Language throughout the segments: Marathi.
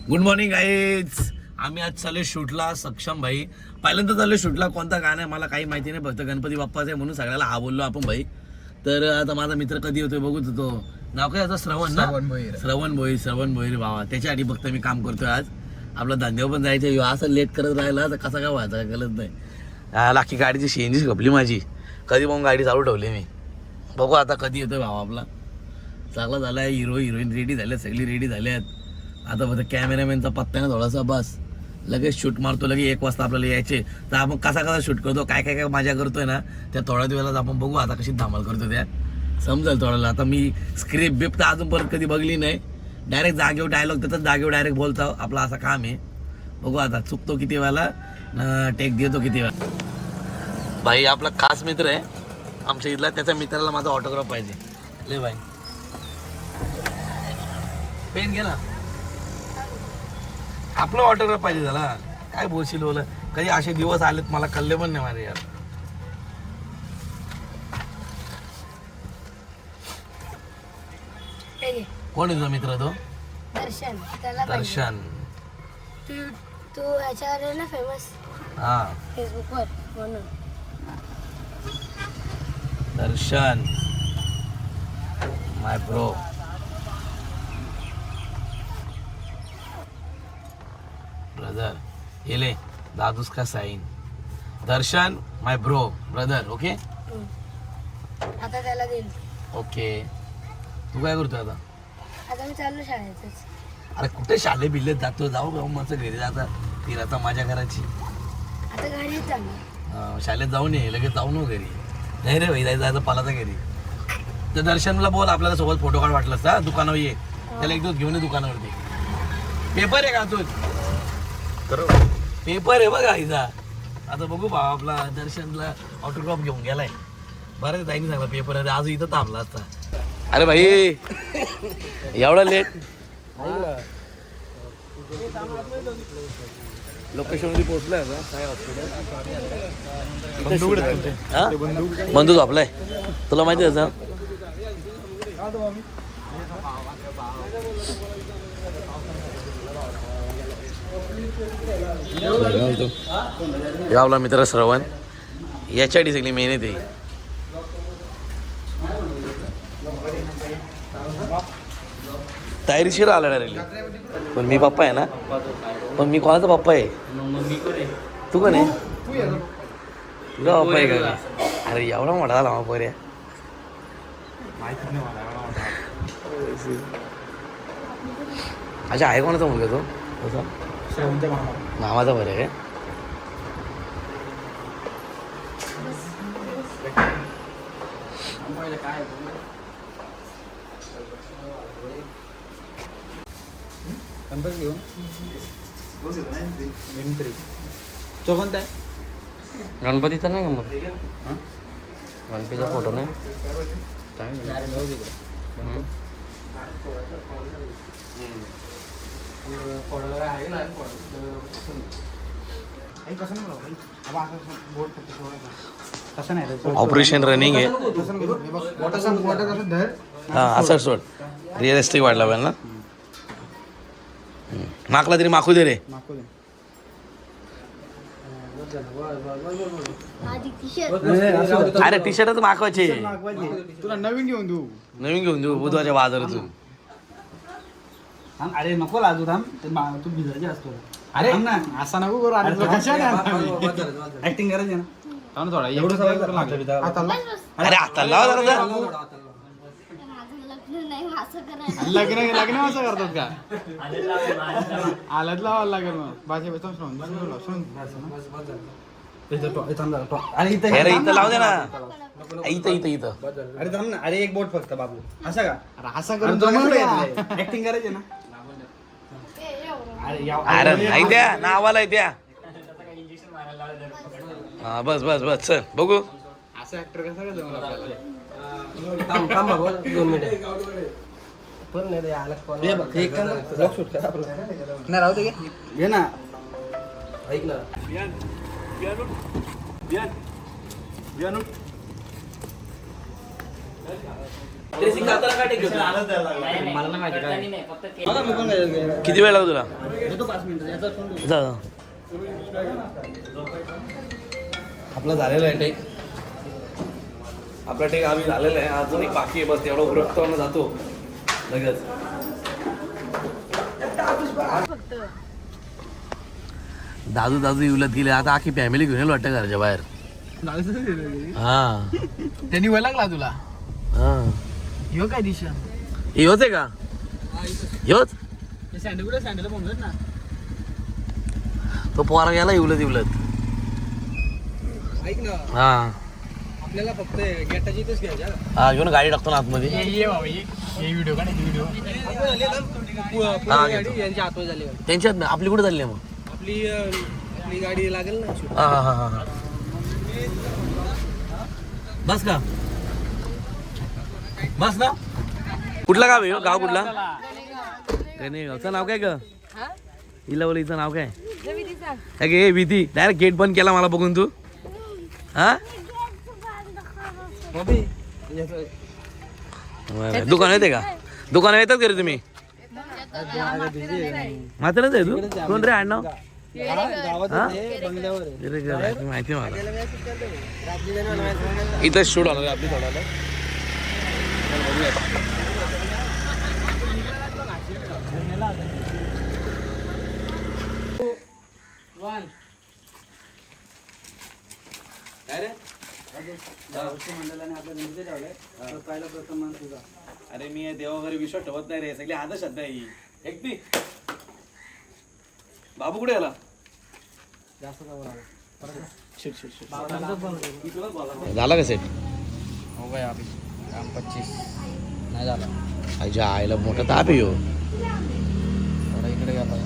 Good morning guys. आम्ही आज चालू शूटला. सक्षम भाई पहिल्यांदा चालू शूटला. कोणता गाणं आहे मला काही माहिती नाही, फक्त गणपती बाप्पाचं आहे म्हणून सगळ्याला हा बोललो आपण भाई. तर आता माझा मित्र कधी होतोय बघू तो नाव काय याचं, श्रवण ना, श्रवण भोईर भावा. त्याच्यासाठी फक्त मी काम करतोय आज. आपला धंद्यावर पण जायचं, असं लेट करत राहिला तर कसा काय व्हायचा काय कळत नाही. लाखी गाडीची सीएनजी खपली माझी, कधी मग गाडी चालू ठेवली मी. बघू आता कधी येतोय भावा आपला. चांगला झाला आहे. हिरो हिरोईन रेडी झाल्यात, सगळी रेडी झाल्यात. आता फक्त कॅमेरामॅनचा पत्ता ना थोडासा बस, लगेच शूट मारतो. लगेच 1 वाजता आपल्याला यायचे. तर आपण कसा शूट करतो, काय काय काय मजा करतोय ना, त्या थोड्या दिवसात आपण बघू आता कशी धमाल करतो त्या समजेल थोड्याला. आता मी स्क्रिप्ट बिप्ट अजून परत कधी बघली नाही. डायरेक्ट जागेवर डायलॉग देतात, जागेवर डायरेक्ट बोलतो. आपला असं काम आहे. बघू आता चुकतो किती वेळा, टेक देतो किती वेळा. भाई आपला खास मित्र आहे आमच्या इथला, त्याच्या मित्राला माझा ऑटोग्राफ पाहिजे. ले भाई पेन घे ना, आपलं ऑटोग्राफ पाहिजे झाला. काय बोलशील बोला, कधी असे दिवस आलेत मला कळले पण नाही माझे यार. कोण आहे तुझा मित्र तो? दर्शन. दर्शन. तू ह्याच्यावर आहे ना फेमस, हा फेसबुकवर म्हणून. दर्शन माय ब्रो. ब्रदर येले दादूस का साईन. दर्शन माय ब्रो ब्रदर. ओके आता त्याला देईल. ओके. तू काय करतोय आता? आता मी चाललो शाळेतच. अरे कुठे शाले बिल्लेत जातो, जाऊ भाऊ माझं घरी जाता फिराता माझ्या घराची. आता घरी चाललो. शाळेत जाऊन ये, लगेच जाऊ नको घरी. नाही रे भाई, जायचं पालाचा घरी. तर दर्शनला बोल आपल्याला सोबत फोटो काढ वाटलं असता, दुकानावर ये. त्याला एक दिवस घेऊन ये दुकानावरती. पेपर आहे का तू? पेपर आहे बघा हिचा. आता बघू भाऊ आपला दर्शनला ऑटोग्राफ घेऊन गेलाय. बरं जाईन सांगला पेपर आहे, आज इथं थांबला असता. अरे भाई एवढा लेट लोकेशनवरती पोहोचलाय आता. काय हॉस्पिटल बंधू झोपलाय, तुला माहिती आहे त्याचा. हे आपला मित्र श्रवण, याच्यासाठी सगळी मेहनत आहे. तयारीशीर आला डायरेक्टली. पण मी पप्पा आहे ना, पण मी कोणाचा पप्पा आहे? तू कोण आहे? तुझा पप्पा आहे का? अरे एवढा मोठा झाला मग पर्या. अच्छा आहे कोणाचा मुलगा तो? मामाचा बरं आहे. गणपती तर नाही गमत. गणपतीचा फोटो नाही. ऑपरेशन रनिंग आहे. हा असं सोड, रिअलिस्टिक वाटला पाहिजे ना. माकला तरी माखू दे रे. अरे टी शर्टच मागवायचे. तुला नवीन घेऊन देऊ बुधवारच्या बाजारातून. अरे नको लाजू थांब, तू भिजायचे असतो. अरे ना असा नको करू. ऍक्टिंग करायची ना थोडा. अरे आता लावा जरा. लग्न असं करतात का? आल्यात लावायला लागेल मग. अरे इथं लाव दे ना. इथं अरे थांब ना. अरे एक बोट फक्त बाबू. असं का? अरे असं करून ऍक्टिंग करायची ना. अरे नाही द्या नावाला द्या. हा बस बस बस चल बघू. असं ऍक्टर कसं काय जमलं आपल्याला? राहू दे घे ना. ऐक ना ड्रेसिंग करताना काय टेक मला नाही माहिती काय बघा, मी पण काय किती वेळ लागला तुला देतो 5 मिनिटं याचा फोन देऊ. जा आपला झालेला आहे टेक. आपला टेक आम्ही झालेला आहे. अजून एक बाकी आहे बस तेवढं उरकतो जातो लगेच. दादू दादू इवलत गेले आता आखी फॅमिली घेऊन येईल वाटतं घरच्या बाहेर. हा त्यांनी वय लागला तुला हा ह्यो काय दिशा ह्योच आहे का ह्योच सँडल कुठे सँडल म्हणून ना तो पोरा गेला इवलत इवलत. ऐक ना हा आपल्याला फक्त गेटाची इथेच घ्यायच्या हा घेऊन गाडी टाकतो ना आतमध्ये. ये बाबा ये व्हिडिओ का नाही व्हिडिओ गाडी यांची आतमध्ये झाली त्यांच्यात ना आपली कुठे चालली आहे मग. आपली आपली गाडी लागेल ना हा हा हा हा बस का बस ना. कुठला गाव आहे हो? गाव कुठला नाही गावचं नाव काय ग हिला बोल हिचं नाव काय काय गे भीती डायरेक्ट गेट बंद केला मला बघून तू. हा दुकान येते का दुकान येतात का रे तुम्ही म्हातारच आहे तू कोण रे आडनाव माहिती मला इथं शूट होणार आपली थोडा अरे मी देवाघरी विश्वास ठेवत नाही रे सगळी आदर्श नाही एकटी. बाबू कुठे आला झाला का सेट हो गया अभी काम 25 नाही झाला आईच्या आईला मोठा ताप आहे हो. थोडा इकडे गेला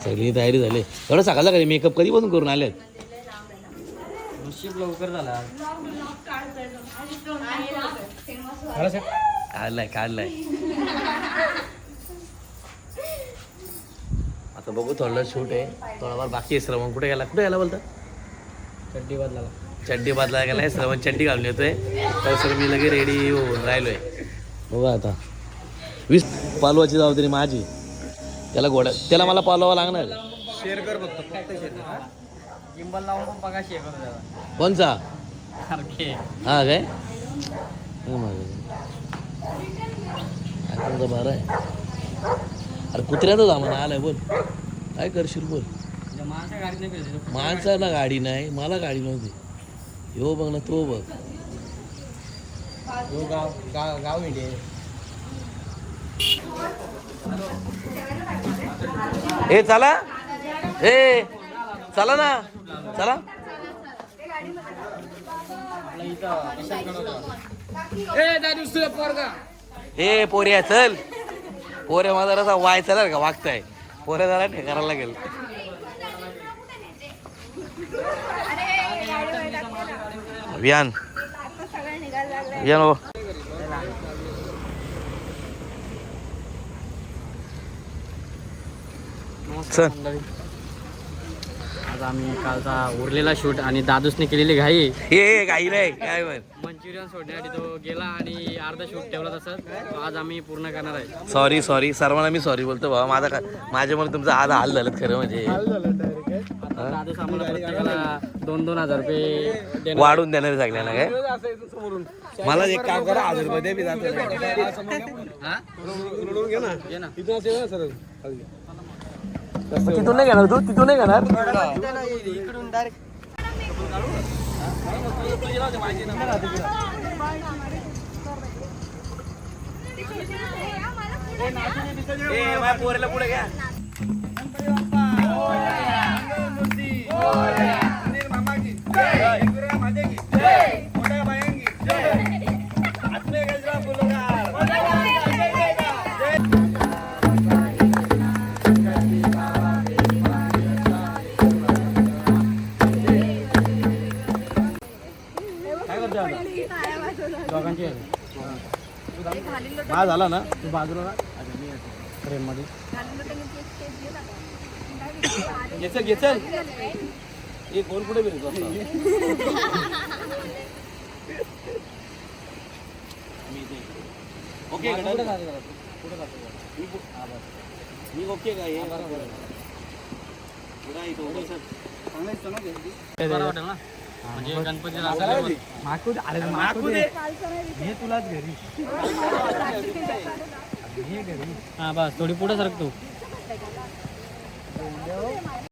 सगळी तयारी झाली एवढं सकाळचा कधी मेकअप कधीपासून करून आलेत. नशीब लवकर झाला काढलाय काढलाय आता बघू थोडं शूट आहे थोडाफार बाकी आहे. श्रवण कुठे गेला बोलता चड्डी बदलाला चड्डी बदला गेलाय श्रवण चड्डी घालून येतोय तर सर मी लगे रेडी होऊन राहिलोय. बघा आता 20 पालवाची जबाबदारी माझी. त्याला मला पालवा लागणार. शेअर कर फक्त शेअर कर गिंबल लावून पण बघा शेअर करू द्या कोणचा सारखे हा काय बरं आहे. अरे कुत्र्याचं जामन आलाय बोल काय करशील बोल. माणसा गाडी नाही भेटली माणसाला गाडी नाही मला गाडी नव्हती. हो बघ ना तो बघ गाव इंडिया ए चला ए चला ना चला ए पोऱ्या चल पोऱ्या माझा रसा वाय चला का वागताय पोऱ्या जरा ठेकायला लागेल. वियान वियान हो चल. आज आम्ही कालचा उरलेला शूट आणि दादूसने केलेली घाई हे काही नाही काय म्हण मंचुरियन सोडण्यासाठी तो गेला आणि अर्धा शूट ठेवला तसंच आज आम्ही पूर्ण करणार आहे. सॉरी सर्वांना मी सॉरी बोलतो बाबा माझ्यामुळे तुमचा आज हाल झालं खरं म्हणजे. आता दादूस आम्हाला प्रत्येकाला 2,000 रुपये देणार. वाढून देणार आहे सगळ्यांना काय. मला एक काम करा 1000 रुपये दे मी जातो. तिथून नाही घेणार तू तिथून नाही घेणार. इकडून डायरेक्ट पोरेला पुढे घ्या. हा झाला ना तू बाजूला फ्रेम मध्ये घेचल हे कोण कुठे फिरतो आता? ओके मी ओके का हे पुढे येतो म्हणजे गणपती माकू दे हे तुलाच घरी हा बस थोडी पुढे सरकतो